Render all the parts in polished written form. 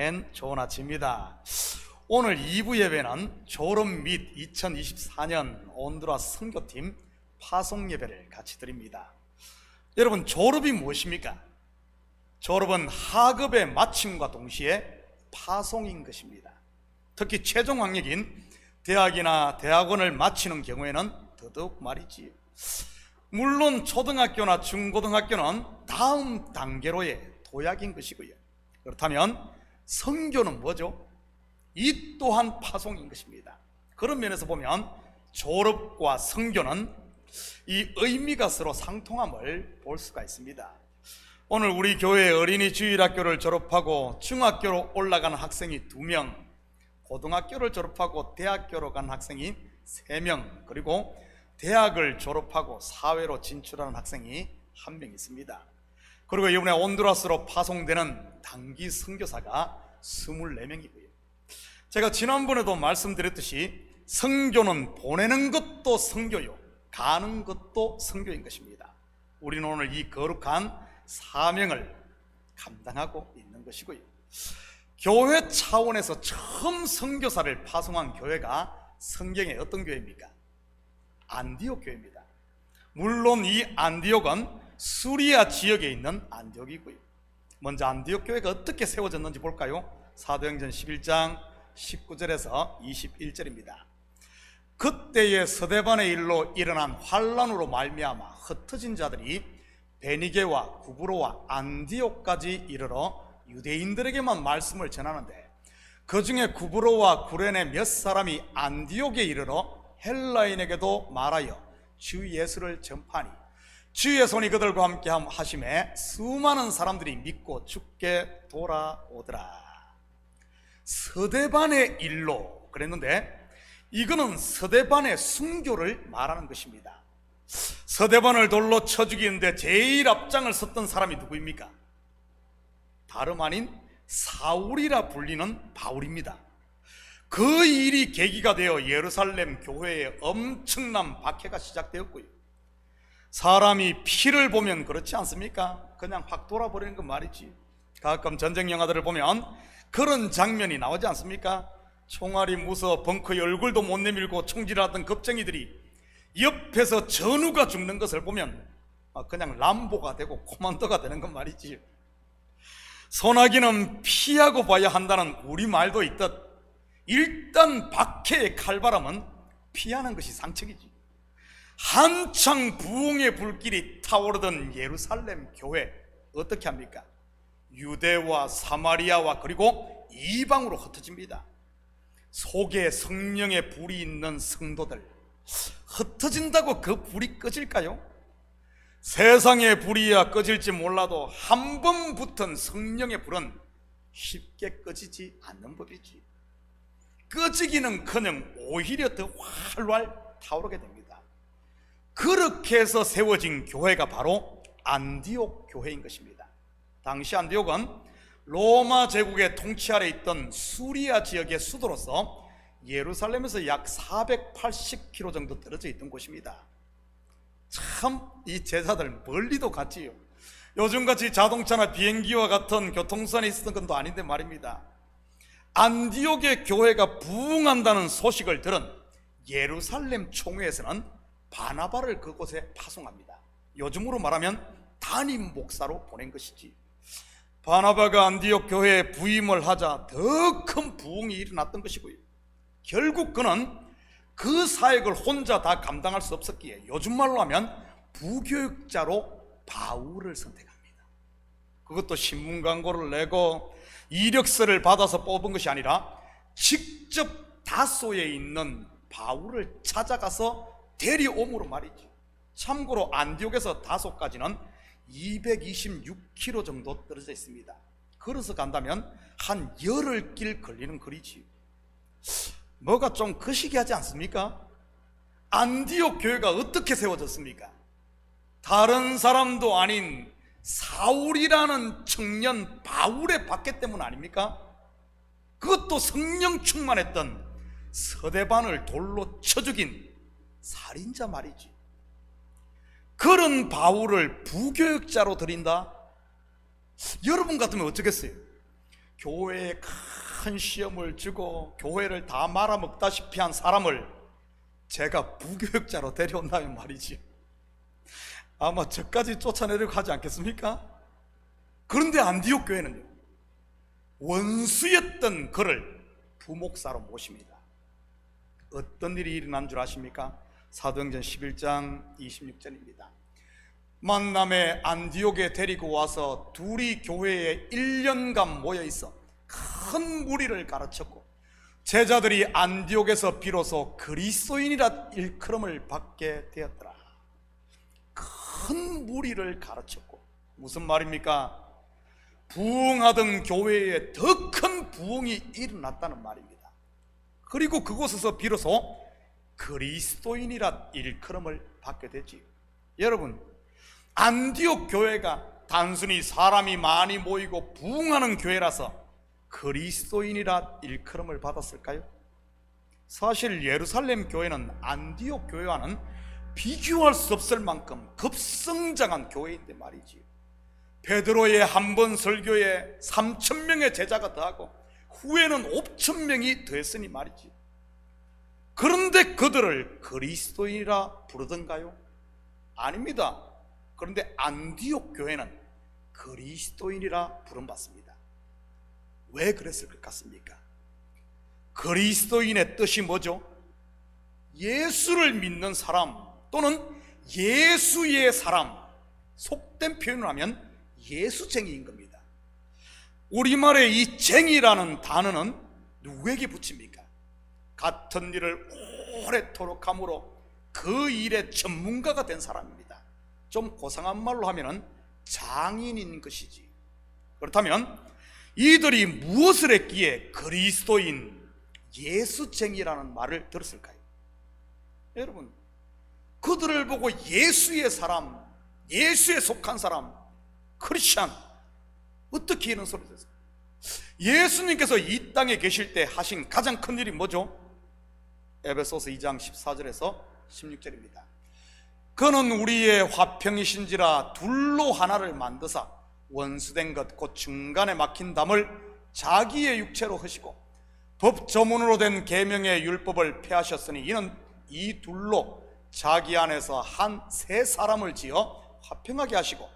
아멘. 좋은 아침입니다. 오늘 2부 예배는 졸업 및 2024년 온두라스 선교팀 파송 예배를 같이 드립니다. 여러분, 졸업이 무엇입니까? 졸업은 학업의 마침과 동시에 파송인 것입니다. 특히 최종 학력인 대학이나 대학원을 마치는 경우에는 더더욱 말이지요. 물론 초등학교나 중고등학교는 다음 단계로의 도약인 것이고요. 그렇다면 선교는 뭐죠? 이 또한 파송인 것입니다. 그런 면에서 보면 졸업과 선교는 이 의미가 서로 상통함을 볼 수가 있습니다. 오늘 우리 교회 어린이 주일학교를 졸업하고 중학교로 올라가는 학생이 2명, 고등학교를 졸업하고 대학교로 간 학생이 3명, 그리고 대학을 졸업하고 사회로 진출하는 학생이 1명 있습니다. 그리고 이번에 온두라스로 파송되는 단기 선교사가 24명이고요. 제가 지난번에도 말씀드렸듯이 선교는 보내는 것도 선교요, 가는 것도 선교인 것입니다. 우리는 오늘 이 거룩한 사명을 감당하고 있는 것이고요. 교회 차원에서 처음 선교사를 파송한 교회가 성경의 어떤 교회입니까? 안디옥 교회입니다. 물론 이 안디옥은 수리아 지역에 있는 안디옥이고요. 먼저 안디옥 교회가 어떻게 세워졌는지 볼까요? 사도행전 11장 19절에서 21절입니다. 그때의 스데반의 일로 일어난 환란으로 말미암아 흩어진 자들이 베니게와 구브로와 안디옥까지 이르러 유대인들에게만 말씀을 전하는데, 그 중에 구브로와 구레네 몇 사람이 안디옥에 이르러 헬라인에게도 말하여 주 예수를 전파하니 주의 손이 그들과 함께 하심에 수많은 사람들이 믿고 주께 돌아오더라. 스데반의 일로 그랬는데, 이거는 스데반의 순교를 말하는 것입니다. 스데반을 돌로 쳐 죽이는데 제일 앞장을 섰던 사람이 누구입니까? 다름 아닌 사울이라 불리는 바울입니다. 그 일이 계기가 되어 예루살렘 교회에 엄청난 박해가 시작되었고요. 사람이 피를 보면 그렇지 않습니까? 그냥 확 돌아버리는 건 말이지. 가끔 전쟁 영화들을 보면 그런 장면이 나오지 않습니까? 총알이 무서워 벙커에 얼굴도 못 내밀고 총질하던 겁쟁이들이 옆에서 전우가 죽는 것을 보면 그냥 람보가 되고 코만도가 되는 건 말이지. 소나기는 피하고 봐야 한다는 우리말도 있듯, 일단 박해의 칼바람은 피하는 것이 상책이지. 한창 부흥의 불길이 타오르던 예루살렘 교회 어떻게 합니까? 유대와 사마리아와 그리고 이방으로 흩어집니다. 속에 성령의 불이 있는 성도들, 흩어진다고 그 불이 꺼질까요? 세상의 불이야 꺼질지 몰라도 한 번 붙은 성령의 불은 쉽게 꺼지지 않는 법이지. 꺼지기는커녕 오히려 더 활활 타오르게 됩니다. 그렇게 해서 세워진 교회가 바로 안디옥 교회인 것입니다. 당시 안디옥은 로마 제국의 통치 아래 있던 수리아 지역의 수도로서 예루살렘에서 약 480km 정도 떨어져 있던 곳입니다. 참 이 제자들 멀리도 갔지요. 요즘같이 자동차나 비행기와 같은 교통수단이 있었던 건 또 아닌데 말입니다. 안디옥의 교회가 부흥한다는 소식을 들은 예루살렘 총회에서는 바나바를 그곳에 파송합니다. 요즘으로 말하면 담임 목사로 보낸 것이지. 바나바가 안디옥 교회에 부임을 하자 더 큰 부흥이 일어났던 것이고요. 결국 그는 그 사역을 혼자 다 감당할 수 없었기에 요즘 말로 하면 부교육자로 바울을 선택합니다. 그것도 신문 광고를 내고 이력서를 받아서 뽑은 것이 아니라 직접 다소에 있는 바울을 찾아가서 데려옴으로 말이죠. 참고로 안디옥에서 다소까지는 226km 정도 떨어져 있습니다. 걸어서 간다면 한 열흘 길 걸리는 거리지. 뭐가 좀 거시기하지 않습니까? 안디옥 교회가 어떻게 세워졌습니까? 다른 사람도 아닌 사울이라는 청년 바울의 박해 때문 아닙니까? 그것도 성령 충만했던 스데반을 돌로 쳐 죽인 살인자 말이지. 그런 바울을 부교육자로 들인다? 여러분 같으면 어쩌겠어요? 교회에 큰 시험을 주고 교회를 다 말아먹다시피 한 사람을 제가 부교육자로 데려온다면 말이지, 아마 저까지 쫓아내려고 하지 않겠습니까? 그런데 안디옥 교회는요, 원수였던 그를 부목사로 모십니다. 어떤 일이 일어난 줄 아십니까? 사도행전 11장 26절입니다. 만남에 안디옥에 데리고 와서 둘이 교회에 1년간 모여 있어 큰 무리를 가르쳤고, 제자들이 안디옥에서 비로소 그리스도인이라 일컬음을 받게 되었더라. 큰 무리를 가르쳤고, 무슨 말입니까? 부흥하던 교회에 더 큰 부흥이 일어났다는 말입니다. 그리고 그곳에서 비로소 그리스도인이라 일컬음을 받게 되지요. 여러분, 안디옥 교회가 단순히 사람이 많이 모이고 부흥하는 교회라서 그리스도인이라 일컬음을 받았을까요? 사실 예루살렘 교회는 안디옥 교회와는 비교할 수 없을 만큼 급성장한 교회인데 말이지요. 베드로의 한 번 설교에 3,000명의 제자가 더하고 후에는 5,000명이 더했으니 말이지. 그런데 그들을 그리스도인이라 부르던가요? 아닙니다. 그런데 안디옥 교회는 그리스도인이라 부름받습니다. 왜 그랬을 것 같습니까? 그리스도인의 뜻이 뭐죠? 예수를 믿는 사람 또는 예수의 사람, 속된 표현을 하면 예수쟁이인 겁니다. 우리말의 이 쟁이라는 단어는 누구에게 붙입니까? 같은 일을 오래도록 함으로 그 일의 전문가가 된 사람입니다. 좀 고상한 말로 하면 장인인 것이지. 그렇다면 이들이 무엇을 했기에 그리스도인, 예수쟁이라는 말을 들었을까요? 여러분, 그들을 보고 예수의 사람, 예수에 속한 사람, 크리스찬, 어떻게 이런 소리를 했어요? 예수님께서 이 땅에 계실 때 하신 가장 큰 일이 뭐죠? 에베소서 2장 14절에서 16절입니다. 그는 우리의 화평이신지라 둘로 하나를 만드사 원수된 것 곧 중간에 막힌 담을 자기의 육체로 하시고 법 조문으로 된 계명의 율법을 폐하셨으니 이는 이 둘로 자기 안에서 한 세 사람을 지어 화평하게 하시고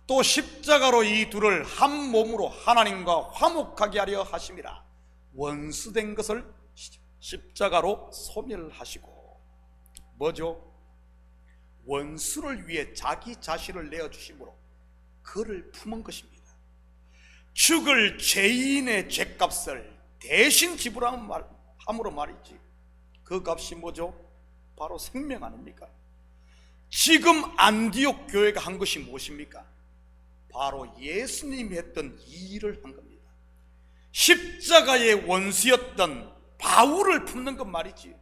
또 십자가로 이 둘을 한 몸으로 하나님과 화목하게 하려 하심이라. 원수된 것을 십자가로 소멸하시고, 뭐죠? 원수를 위해 자기 자신을 내어주심으로 그를 품은 것입니다. 죽을 죄인의 죄값을 대신 지불함으로 말이지. 그 값이 뭐죠? 바로 생명 아닙니까? 지금 안디옥 교회가 한 것이 무엇입니까? 바로 예수님이 했던 이 일을 한 겁니다. 십자가의 원수였던 바울을 품는 것 말이지.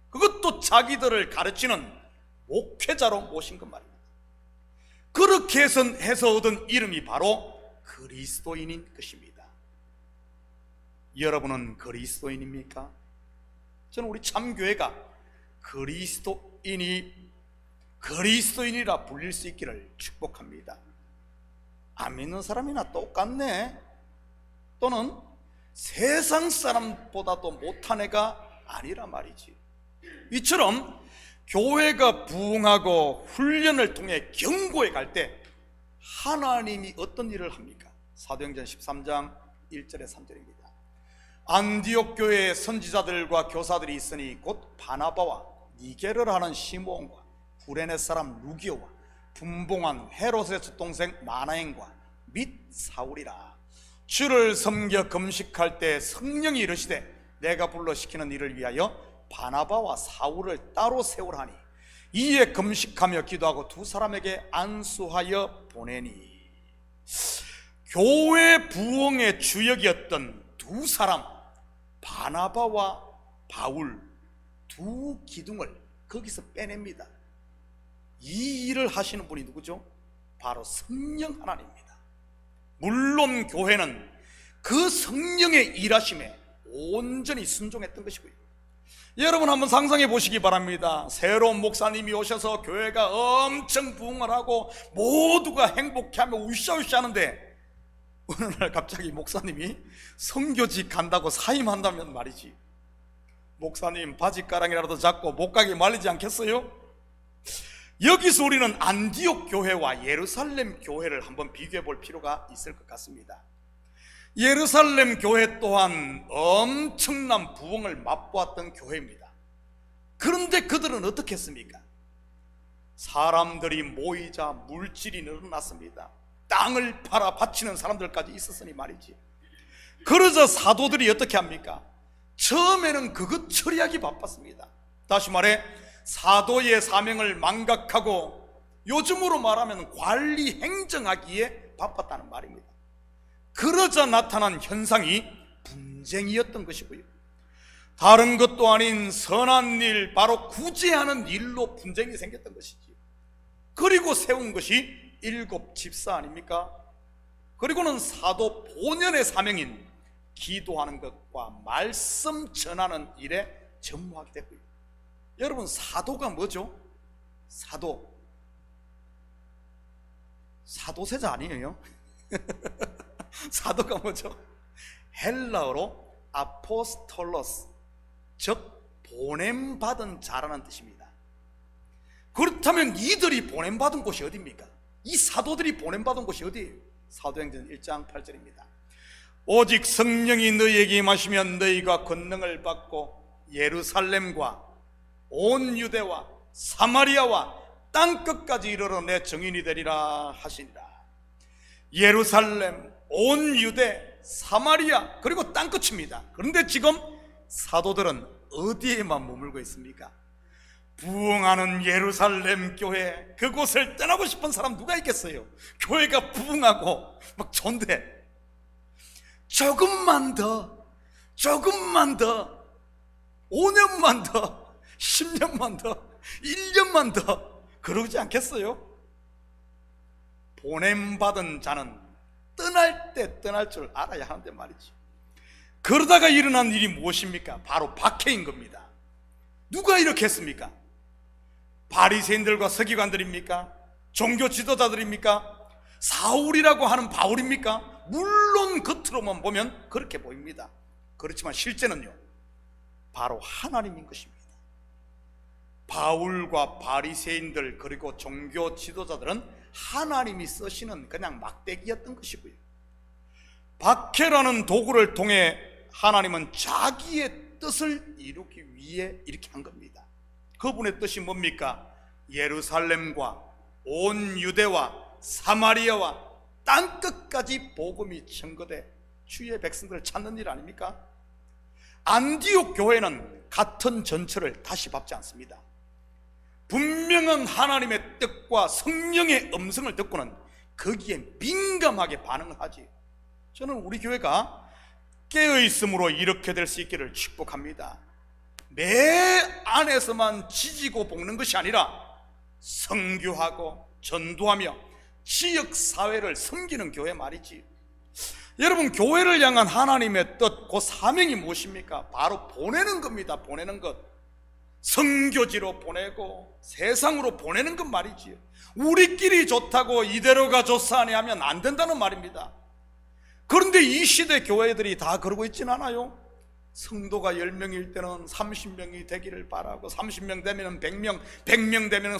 그것도 자기들을 가르치는 목회자로 모신 것 말입니다. 그렇게 해서 얻은 이름이 바로 그리스도인인 것입니다. 여러분은 그리스도인입니까? 저는 우리 참교회가 그리스도인이라 불릴 수 있기를 축복합니다. 안 믿는 사람이나 똑같네, 또는 세상 사람보다도 못한 애가 아니라 말이지. 이처럼 교회가 부흥하고 훈련을 통해 경고에 갈 때 하나님이 어떤 일을 합니까? 사도행전 13장 1절에 3절입니다. 안디옥 교회에 선지자들과 교사들이 있으니 곧 바나바와 니게르를 하는 시므온과 구레네 사람 루기오와 분봉한 헤롯의 동생 마나엔과 및 사울이라. 주를 섬겨 금식할 때 성령이 이르시되 내가 불러 시키는 일을 위하여 바나바와 사울을 따로 세우라니 이에 금식하며 기도하고 두 사람에게 안수하여 보내니. 교회 부흥의 주역이었던 두 사람, 바나바와 바울, 두 기둥을 거기서 빼냅니다. 이 일을 하시는 분이 누구죠? 바로 성령 하나님입니다. 물론 교회는 그 성령의 일하심에 온전히 순종했던 것이고요. 여러분 한번 상상해 보시기 바랍니다. 새로운 목사님이 오셔서 교회가 엄청 부흥을 하고 모두가 행복해하며 으쌰으쌰 하는데 어느 날 갑자기 목사님이 선교직 간다고 사임한다면 말이지, 목사님 바지가랑이라도 잡고 못 가게 말리지 않겠어요? 여기서 우리는 안디옥 교회와 예루살렘 교회를 한번 비교해 볼 필요가 있을 것 같습니다. 예루살렘 교회 또한 엄청난 부흥을 맛보았던 교회입니다. 그런데 그들은 어떻게 했습니까? 사람들이 모이자 물질이 늘어났습니다. 땅을 팔아 바치는 사람들까지 있었으니 말이지. 그러자 사도들이 어떻게 합니까? 처음에는 그것 처리하기 바빴습니다. 다시 말해 사도의 사명을 망각하고 요즘으로 말하면 관리 행정하기에 바빴다는 말입니다. 그러자 나타난 현상이 분쟁이었던 것이고요, 다른 것도 아닌 선한 일, 바로 구제하는 일로 분쟁이 생겼던 것이지. 그리고 세운 것이 7 집사 아닙니까? 그리고는 사도 본연의 사명인 기도하는 것과 말씀 전하는 일에 전무하게 됐고요. 여러분, 사도가 뭐죠? 사도세자 아니에요? 사도가 뭐죠? 헬라어로 아포스톨로스, 즉 보냄받은 자라는 뜻입니다. 그렇다면 이들이 보냄받은 곳이 어디입니까? 이 사도들이 보냄받은 곳이 어디예요? 사도행전 1장 8절입니다. 오직 성령이 너희에게 임하시면 너희가 권능을 받고 예루살렘과 온 유대와 사마리아와 땅끝까지 이르러 내 증인이 되리라 하시니라. 예루살렘, 온 유대, 사마리아, 그리고 땅끝입니다. 그런데 지금 사도들은 어디에만 머물고 있습니까? 부흥하는 예루살렘 교회, 그곳을 떠나고 싶은 사람 누가 있겠어요? 교회가 부흥하고 막 좋은데 조금만 더, 5년만 더, 10년만 더, 1년만 더 그러지 않겠어요? 보냄받은 자는 떠날 때 떠날 줄 알아야 하는데 말이지. 그러다가 일어난 일이 무엇입니까? 바로 박해인 겁니다. 누가 이렇게 했습니까? 바리새인들과 서기관들입니까? 종교 지도자들입니까? 사울이라고 하는 바울입니까? 물론 겉으로만 보면 그렇게 보입니다. 그렇지만 실제는요, 바로 하나님인 것입니다. 바울과 바리새인들 그리고 종교 지도자들은 하나님이 쓰시는 그냥 막대기였던 것이고요, 박해라는 도구를 통해 하나님은 자기의 뜻을 이루기 위해 이렇게 한 겁니다. 그분의 뜻이 뭡니까? 예루살렘과 온 유대와 사마리아와 땅끝까지 복음이 전거돼 주의 백성들을 찾는 일 아닙니까? 안디옥 교회는 같은 전철을 다시 밟지 않습니다. 분명한 하나님의 뜻과 성령의 음성을 듣고는 거기에 민감하게 반응을 하지. 저는 우리 교회가 깨어있음으로 이렇게 될 수 있기를 축복합니다. 내 안에서만 지지고 볶는 것이 아니라 선교하고 전도하며 지역사회를 섬기는 교회 말이지. 여러분, 교회를 향한 하나님의 뜻, 그 사명이 무엇입니까? 바로 보내는 겁니다. 보내는 것. 선교지로 보내고 세상으로 보내는 것 말이지요. 우리끼리 좋다고 이대로가 좋사하니 하면 안 된다는 말입니다. 그런데 이 시대 교회들이 다 그러고 있진 않아요. 성도가 10명일 때는 30명이 되기를 바라고, 30명 되면 100명, 100명 되면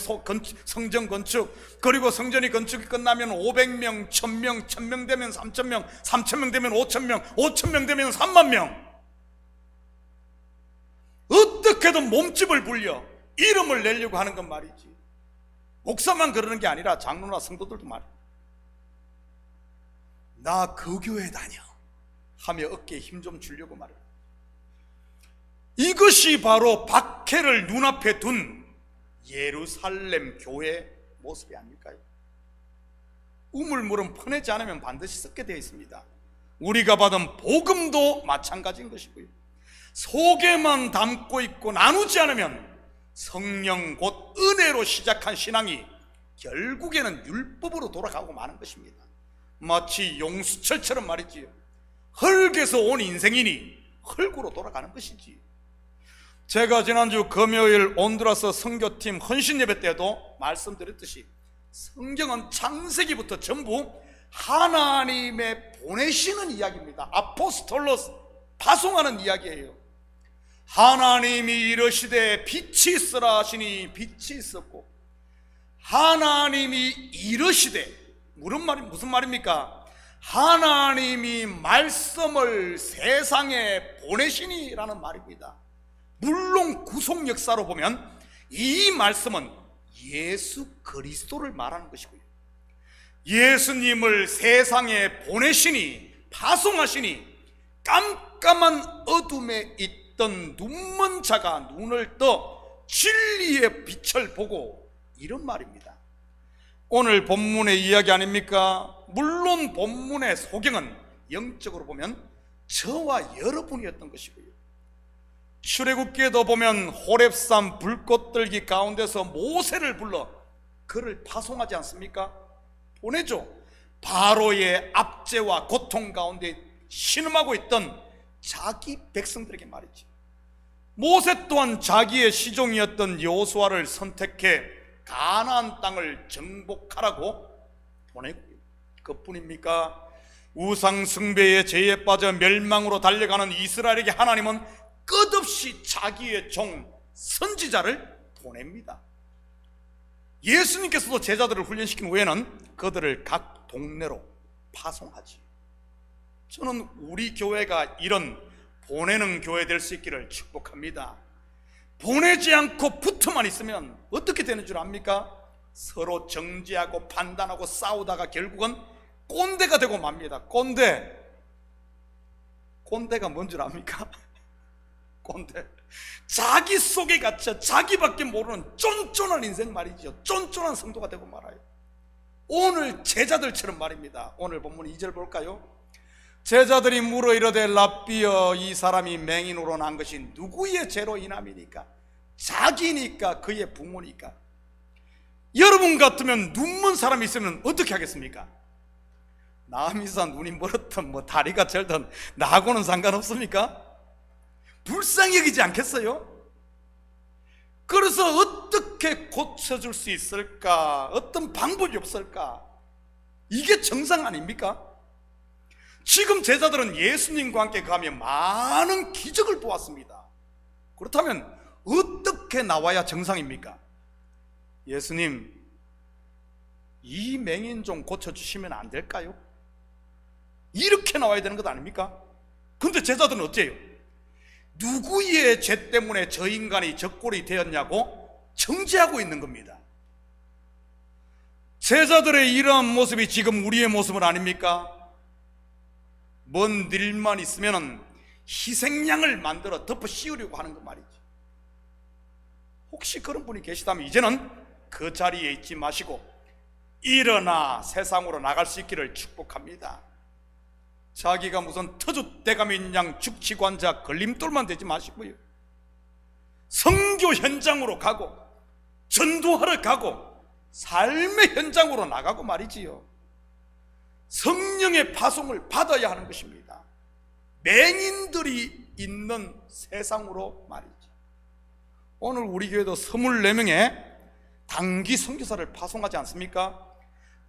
성전 건축, 그리고 성전이 건축이 끝나면 500명, 1000명, 1000명 되면 3000명, 3000명 되면 5000명, 5000명 되면 3만명. 어떻게든 몸집을 불려 이름을 내려고 하는 건 말이지. 목사만 그러는 게 아니라 장로나 성도들도 말이야. 나 그 교회 다녀 하며 어깨에 힘 좀 주려고 말이야. 이것이 바로 박해를 눈앞에 둔 예루살렘 교회의 모습이 아닐까요? 우물물은 퍼내지 않으면 반드시 썩게 되어 있습니다. 우리가 받은 복음도 마찬가지인 것이고요, 속에만 담고 있고 나누지 않으면 성령 곧 은혜로 시작한 신앙이 결국에는 율법으로 돌아가고 마는 것입니다. 마치 용수철처럼 말이지요, 흙에서 온 인생이니 흙으로 돌아가는 것이지. 제가 지난주 금요일 온두라스 선교팀 헌신 예배 때도 말씀드렸듯이 성경은 창세기부터 전부 하나님의 보내시는 이야기입니다. 아포스톨로스, 파송하는 이야기예요. 하나님이 이르시되 빛이 있으라 하시니 빛이 있었고, 하나님이 이르시되, 무슨 말입니까? 하나님이 말씀을 세상에 보내시니 라는 말입니다. 물론 구속 역사로 보면 이 말씀은 예수 그리스도를 말하는 것이고요, 예수님을 세상에 보내시니, 파송하시니 깜깜한 어둠에 있던 눈먼 자가 눈을 떠 진리의 빛을 보고, 이런 말입니다. 오늘 본문의 이야기 아닙니까? 물론 본문의 소경은 영적으로 보면 저와 여러분이었던 것이고요, 출애굽기에도 보면 호렙산 불꽃들기 가운데서 모세를 불러 그를 파송하지 않습니까? 보내죠. 바로의 압제와 고통 가운데 신음하고 있던 자기 백성들에게 말이지. 모세 또한 자기의 시종이었던 여호수아를 선택해 가나안 땅을 정복하라고 보내고, 그뿐입니까? 우상 숭배의 죄에 빠져 멸망으로 달려가는 이스라엘에게 하나님은 끝없이 자기의 종 선지자를 보냅니다. 예수님께서도 제자들을 훈련시킨 후에는 그들을 각 동네로 파송하지. 저는 우리 교회가 이런 보내는 교회 될 수 있기를 축복합니다. 보내지 않고 붙어만 있으면 어떻게 되는 줄 압니까? 서로 정죄하고 판단하고 싸우다가 결국은 꼰대가 되고 맙니다. 꼰대가 뭔 줄 압니까? 꼰대, 자기 속에 갇혀 자기밖에 모르는 쫀쫀한 인생 말이죠. 쫀쫀한 성도가 되고 말아요. 오늘 제자들처럼 말입니다. 오늘 본문 2절 볼까요? 제자들이 물어 이르되 랍비여, 이 사람이 맹인으로 난 것이 누구의 죄로 인함이니까? 자기니까, 그의 부모니까. 여러분 같으면 눈먼 사람이 있으면 어떻게 하겠습니까? 남이사 눈이 멀었든 뭐 다리가 절든 나하고는 상관없습니까? 불쌍히 여기지 않겠어요? 그래서 어떻게 고쳐줄 수 있을까? 어떤 방법이 없을까? 이게 정상 아닙니까? 지금 제자들은 예수님과 함께 가며 많은 기적을 보았습니다. 그렇다면 어떻게 나와야 정상입니까? 예수님, 이 맹인 좀 고쳐주시면 안 될까요? 이렇게 나와야 되는 것 아닙니까? 근데 제자들은 어째요? 누구의 죄 때문에 저 인간이 저 꼴이 되었냐고 정죄하고 있는 겁니다. 제자들의 이러한 모습이 지금 우리의 모습은 아닙니까? 뭔 일만 있으면 희생양을 만들어 덮어 씌우려고 하는 것 말이지. 혹시 그런 분이 계시다면 이제는 그 자리에 있지 마시고 일어나 세상으로 나갈 수 있기를 축복합니다. 자기가 무슨 터줏대감인 양 죽치관자 걸림돌만 되지 마시고요, 선교 현장으로 가고 전도하러 가고 삶의 현장으로 나가고 말이지요, 성령의 파송을 받아야 하는 것입니다. 맹인들이 있는 세상으로 말이지. 오늘 우리 교회도 24명의 단기 선교사를 파송하지 않습니까?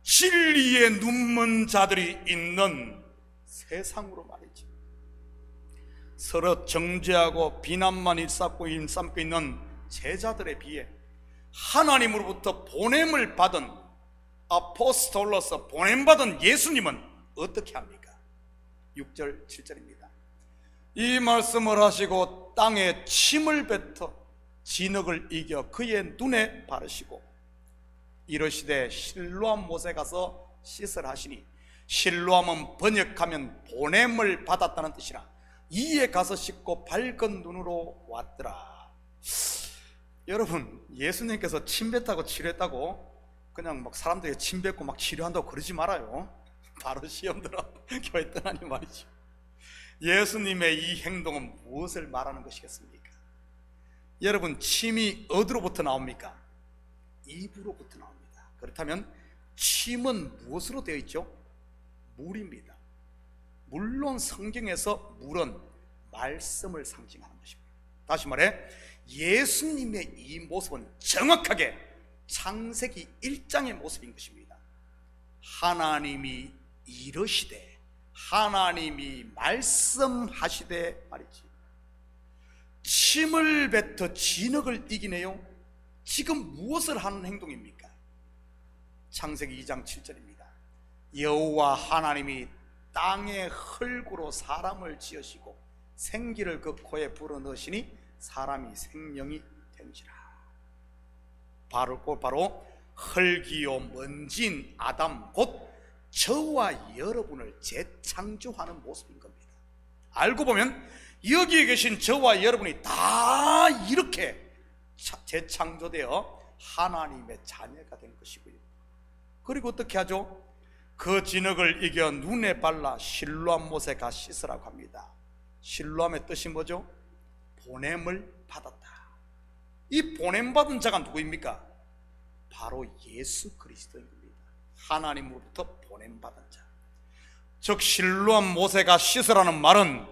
진리의 눈먼 자들이 있는 세상으로 말이지. 서로 정죄하고 비난만 일삼고 있는 제자들에 비해 하나님으로부터 보냄을 받은 아포스톨로서 보냄받은 예수님은 어떻게 합니까? 6절 7절입니다. 이 말씀을 하시고 땅에 침을 뱉어 진흙을 이겨 그의 눈에 바르시고 이르시되 실로암 못에 가서 씻으라 하시니, 실로암은 번역하면 보냄을 받았다는 뜻이라. 이에 가서 씻고 밝은 눈으로 왔더라. 여러분, 예수님께서 침 뱉다고 치료했다고 그냥 막 사람들에게 침 뱉고 막 치료한다고 그러지 말아요. 바로 시험 들어 교회 떠나니 말이죠. 예수님의 이 행동은 무엇을 말하는 것이겠습니까? 여러분, 침이 어디로부터 나옵니까? 입으로부터 나옵니다. 그렇다면 침은 무엇으로 되어 있죠? 물입니다. 물론 성경에서 물은 말씀을 상징하는 것입니다. 다시 말해 예수님의 이 모습은 정확하게 창세기 1장의 모습인 것입니다. 하나님이 이르시되, 하나님이 말씀하시되 말이지. 침을 뱉어 진흙을 이기네요. 지금 무엇을 하는 행동입니까? 창세기 2장 7절입니다. 여호와 하나님이 땅의 흙으로 사람을 지으시고 생기를 그 코에 불어넣으시니 사람이 생명이 된지라. 바로 흙이요 먼지인 아담, 곧 저와 여러분을 재창조하는 모습인 겁니다. 알고 보면 여기에 계신 저와 여러분이 다 이렇게 재창조되어 하나님의 자녀가 된 것이고요. 그리고 어떻게 하죠? 그 진흙을 이겨 눈에 발라 실로암 못에 가 씻으라고 합니다. 실로암의 뜻이 뭐죠? 보냄을 받았다. 이 보냄받은 자가 누구입니까? 바로 예수 그리스도인 겁니다. 하나님으로부터 보냄받은 자. 즉 실로암 못에 가 씻으라는 말은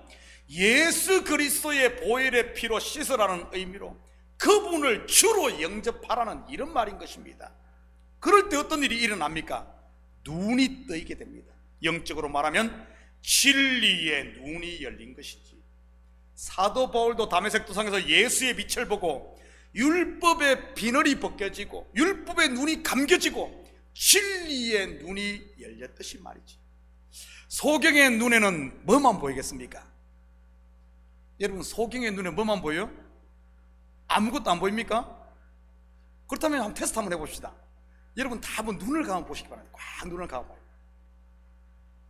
예수 그리스도의 보혈의 피로 씻으라는 의미로 그분을 주로 영접하라는 이런 말인 것입니다. 그럴 때 어떤 일이 일어납니까? 눈이 뜨이게 됩니다. 영적으로 말하면 진리의 눈이 열린 것이지. 사도 바울도 다메섹 도상에서 예수의 빛을 보고 율법의 비늘이 벗겨지고 율법의 눈이 감겨지고 진리의 눈이 열렸듯이 말이지. 소경의 눈에는 뭐만 보이겠습니까? 여러분, 소경의 눈에 뭐만 보여요? 아무것도 안 보입니까? 그렇다면 한번 테스트 한번 해봅시다. 여러분 다 한번 눈을 감아 보시기 바랍니다. 꽉 눈을 감아봐요.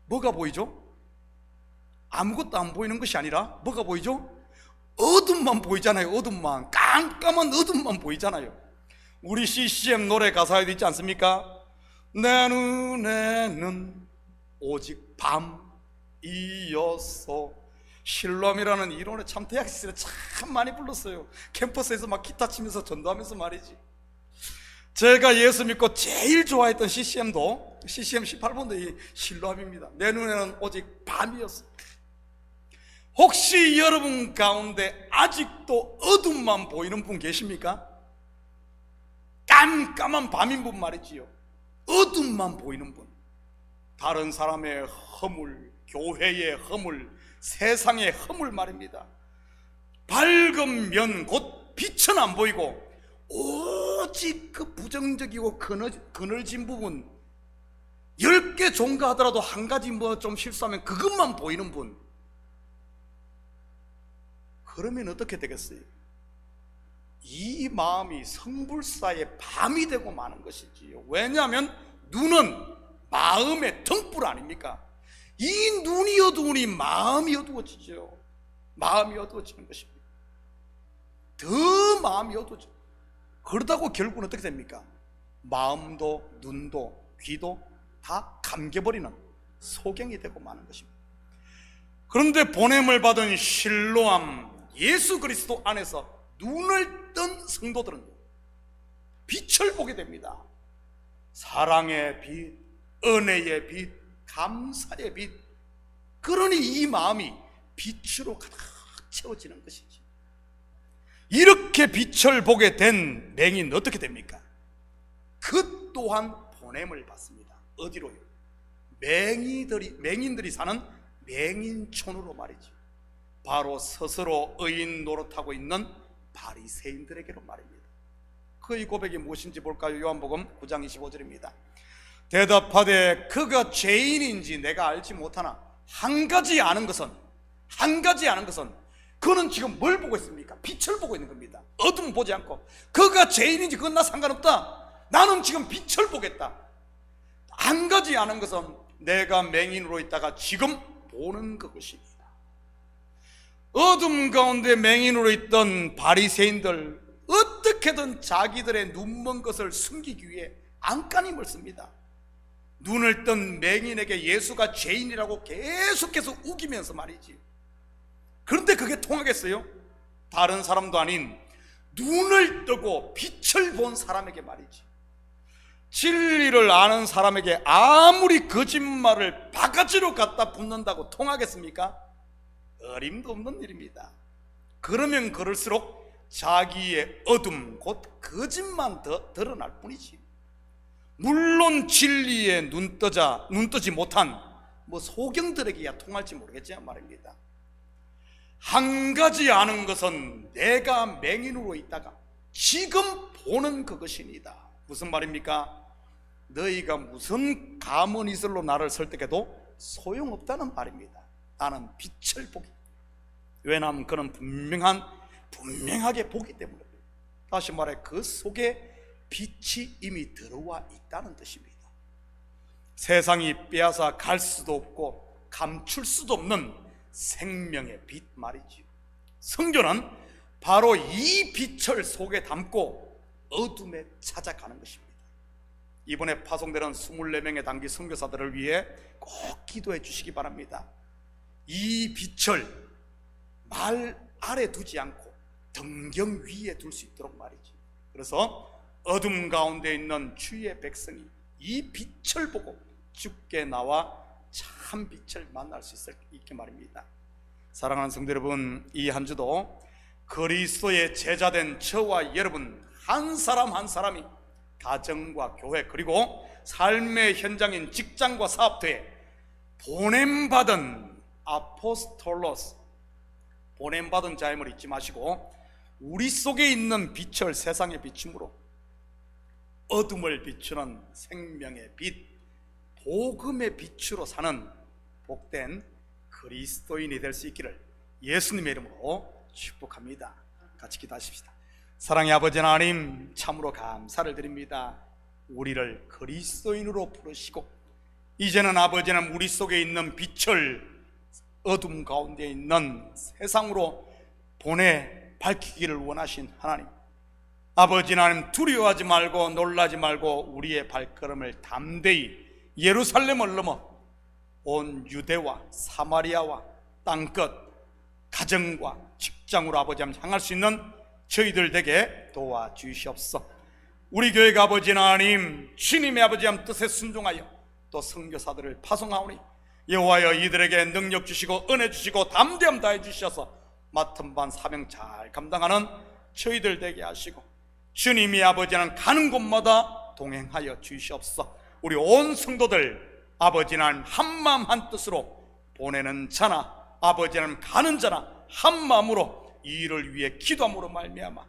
뭐가 보이죠? 아무것도 안 보이는 것이 아니라 뭐가 보이죠? 어둠만 보이잖아요. 어둠만, 깜깜한 어둠만 보이잖아요. 우리 CCM 노래 가사에도 있지 않습니까? 내 눈에는 오직 밤이었어. 실롬이라는 이 노래 참 대학 시절에 참 많이 불렀어요. 캠퍼스에서 막 기타 치면서 전도하면서 말이지. 제가 예수 믿고 제일 좋아했던 CCM도 CCM 18번도 이 실로암입니다. 내 눈에는 오직 밤이었어. 혹시 여러분 가운데 아직도 어둠만 보이는 분 계십니까? 깜깜한 밤인 분 말이지요. 어둠만 보이는 분. 다른 사람의 허물, 교회의 허물, 세상의 허물 말입니다. 밝은 면 곧 빛은 안 보이고 오직 그 부정적이고 그늘진 부분, 10개 종가하더라도 한 가지 뭐 좀 실수하면 그것만 보이는 분. 그러면 어떻게 되겠어요? 이 마음이 성불사의 밤이 되고 마는 것이지요. 왜냐하면 눈은 마음의 등불 아닙니까? 이 눈이 어두우니 마음이 어두워지죠. 마음이 어두워지는 것입니다. 더 마음이 어두워져. 그러다고 결국은 어떻게 됩니까? 마음도 눈도 귀도 다 감겨버리는 소경이 되고 마는 것입니다. 그런데 보냄을 받은 실로암 예수 그리스도 안에서 눈을 뜬 성도들은 빛을 보게 됩니다. 사랑의 빛, 은혜의 빛, 감사의 빛. 그러니 이 마음이 빛으로 가득 채워지는 것이지. 이렇게 빛을 보게 된 맹인 어떻게 됩니까? 그 또한 보냄을 받습니다. 어디로요? 맹인들이 사는 맹인촌으로 말이죠. 바로 스스로 의인 노릇하고 있는 바리새인들에게로 말입니다. 그의 고백이 무엇인지 볼까요? 요한복음 9장 25절입니다. 대답하되 그가 죄인인지 내가 알지 못하나 한 가지 아는 것은 그는 지금 뭘 보고 있습니까? 빛을 보고 있는 겁니다. 어둠 보지 않고. 그가 죄인인지 그건 나 상관없다. 나는 지금 빛을 보겠다. 한 가지 아는 것은 내가 맹인으로 있다가 지금 보는 그것입니다. 어둠 가운데 맹인으로 있던 바리새인들, 어떻게든 자기들의 눈먼 것을 숨기기 위해 안간힘을 씁니다. 눈을 뜬 맹인에게 예수가 죄인이라고 계속해서 우기면서 말이지. 그런데 그게 통하겠어요? 다른 사람도 아닌 눈을 뜨고 빛을 본 사람에게 말이지. 진리를 아는 사람에게 아무리 거짓말을 바가지로 갖다 붙는다고 통하겠습니까? 어림도 없는 일입니다. 그러면 그럴수록 자기의 어둠, 곧 거짓만 더 드러날 뿐이지. 물론 진리에 눈뜨지 못한 뭐 소경들에게야 통할지 모르겠지만 말입니다. 한 가지 아는 것은 내가 맹인으로 있다가 지금 보는 그것이니다. 무슨 말입니까? 너희가 무슨 가문이슬로 나를 설득해도 소용없다는 말입니다. 나는 빛을 보기. 왜냐하면 그는 분명하게 보기 때문에. 다시 말해 그 속에 빛이 이미 들어와 있다는 뜻입니다. 세상이 빼앗아 갈 수도 없고 감출 수도 없는 생명의 빛 말이지요. 성경은 바로 이 빛을 속에 담고 어둠에 찾아가는 것입니다. 이번에 파송되는 24명의 단기 선교사들을 위해 꼭 기도해 주시기 바랍니다. 이 빛을 말 아래 두지 않고 등경 위에 둘 수 있도록 말이지. 그래서 어둠 가운데 있는 주의 백성이 이 빛을 보고 주께 나와 참 빛을 만날 수 있게 말입니다. 사랑하는 성도 여러분, 이 한 주도 그리스도의 제자된 저와 여러분 한 사람 한 사람이 가정과 교회 그리고 삶의 현장인 직장과 사업터에 보냄받은 아포스톨로스, 보냄받은 자임을 잊지 마시고 우리 속에 있는 빛을 세상에 비춤으로 어둠을 비추는 생명의 빛, 복음의 빛으로 사는 복된 그리스도인이 될 수 있기를 예수님의 이름으로 축복합니다. 같이 기도하십시다. 사랑의 아버지 하나님, 참으로 감사를 드립니다. 우리를 그리스도인으로 부르시고 이제는 아버지는 우리 속에 있는 빛을 어둠 가운데 있는 세상으로 보내 밝히기를 원하신 하나님, 아버지 하나님, 두려워하지 말고 놀라지 말고 우리의 발걸음을 담대히 예루살렘을 넘어 온 유대와 사마리아와 땅끝 가정과 직장으로 아버지 하나님 향할 수 있는 저희들 되게 도와주시옵소서. 우리 교회가 아버지 하나님 주님의 아버지 하나님 뜻에 순종하여 또 선교사들을 파송하오니 여호와여 이들에게 능력 주시고 은혜 주시고 담대함 다해 주셔서 맡은 반 사명 잘 감당하는 저희들 되게 하시고 주님이 아버지 하나님 가는 곳마다 동행하여 주시옵소서. 우리 온 성도들 아버지 하나님 한마음 한뜻으로 보내는 자나 아버지 하나님 가는 자나 한마음으로 이 일을 위해 기도함으로 말미암아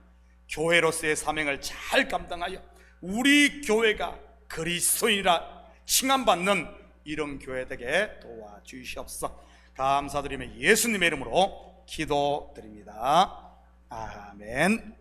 교회로서의 사명을 잘 감당하여 우리 교회가 그리스도인이라 칭함받는 이런 교회 되게 도와주시옵소서. 감사드리며 예수님의 이름으로 기도드립니다. 아멘.